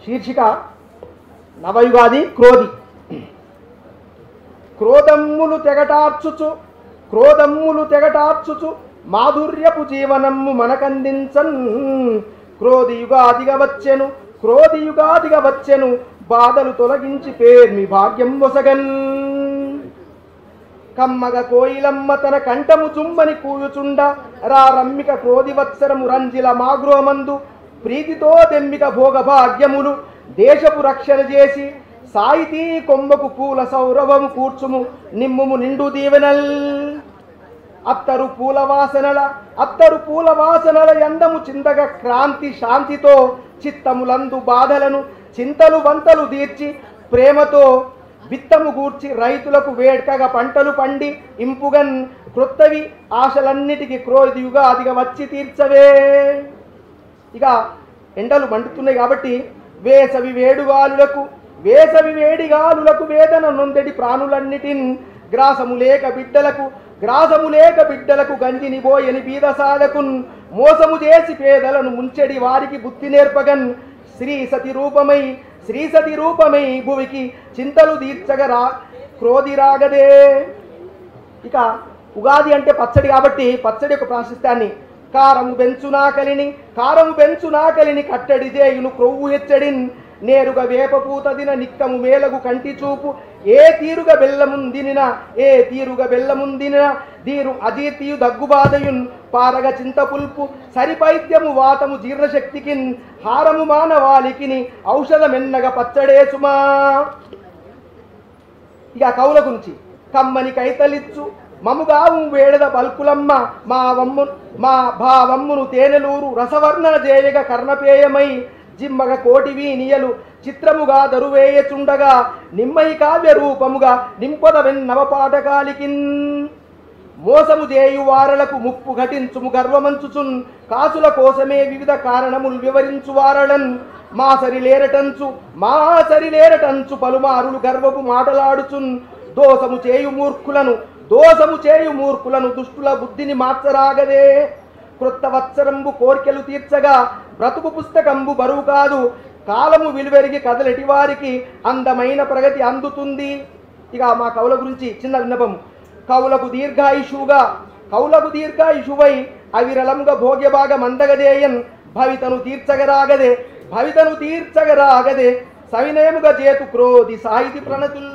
శీర్షిక నవయుగాది క్రోధి. క్రోధమ్ములు తెగటార్చుచు మాధుర్యపు జీవనమ్ము మనకందించన్. క్రోధియుగాదిగా వచ్చెను బాధలు తొలగించి పేర్మి భాగ్యం వసగన్. కమ్మగ కోయిలమ్మ తన కంఠము చుమ్మని కూయుచుండ రమ్మిక క్రోధివత్సరము రంజిల మాగృహమందు ప్రీతితో దెమ్మిక భోగభాగ్యములు దేశపు రక్షణ చేసి సాయితీ కొమ్మకు పూల సౌరభము కూర్చుము నిమ్ముము నిండు దీవెనల్. అత్తరు పూల వాసనల ఎండము చిందగ క్రాంతి శాంతితో చిత్తములందు బాధలను చింతలు వంతలు తీర్చి ప్రేమతో విత్తము గూర్చి రైతులకు వేడ్కగా పంటలు పండి ఇంపుగన్ క్రొత్తవి ఆశలన్నిటికీ క్రోధియుగాదిగా వచ్చి తీర్చవే. ఇక ఎండలు మండుతున్నాయి కాబట్టి వేసవి వేడిగాలులకు వేదన నొందెడి ప్రాణులన్నిటిన్ గ్రాసము లేక బిడ్డలకు గంజిని బోయని బీద సాధకున్ మోసము చేసి పేదలను ముంచెడి వారికి బుద్ధి నేర్పగన్. శ్రీ సతి రూపమై భువికి చింతలు తీర్చగ క్రోధి రాగదే. ఇక ఉగాది అంటే పచ్చడి కాబట్టి పచ్చడి యొక్క ప్రాశస్త్యాన్ని కారము బెంచునాకలిని కట్టడి చేయును క్రొవ్వు హెచ్చడిన్. నేరుగా వేపపూత దిన నిక్కము మేలగు కంటి చూపు ఏ తీరుగా బెల్లముందిన దీరు అజీర్తియు దగ్గుబాధయున్ పారగ చింతపుల్పు సరిపైద్యము వాతము జీర్ణశక్తికిన్ హారము మానవాళికిని ఔషధమెన్నగ పచ్చడేసుమా. ఇక కవుల గురించి కమ్మని కైతలిచ్చు మముగావు వేడద పల్కులమ్మ మా భావమ్మును తేనెలూరు రసవర్ణన చేయగ కర్ణపేయమై జిమ్మగ కోటివి నియలు చిత్రముగా దరువేయచుండగా నిమ్మై కావ్య రూపముగా నింపద వెన్నవపాటకాలికిన్. మోసము చేయు వారలకు ముప్పు ఘటించుము గర్వమంచుచున్ కాసుల కోసమే వివిధ కారణములు వివరించు వారలన్. మా సరిలేరటంచు పలుమారులు గర్వపు మాటలాడుచున్ దోసము చేయు మూర్ఖులను దుష్టుల బుద్ధిని మార్చరాగదే. క్రొత్త వత్సరంబు కోర్కెలు తీర్చగా బ్రతుకు పుస్తకంబు బరువు కాదు కాలము విలువెరిగి కదలటి వారికి అందమైన ప్రగతి అందుతుంది. ఇక మా కవుల గురించి చిన్న విన్నపం. కవులకు దీర్ఘాయుషువై అవిరలముగా భోగ్యభాగ మందగదేయన్ భవితను తీర్చగరాగదే సవినయముగా చేతు క్రోధి సాహితి ప్రణతుల్.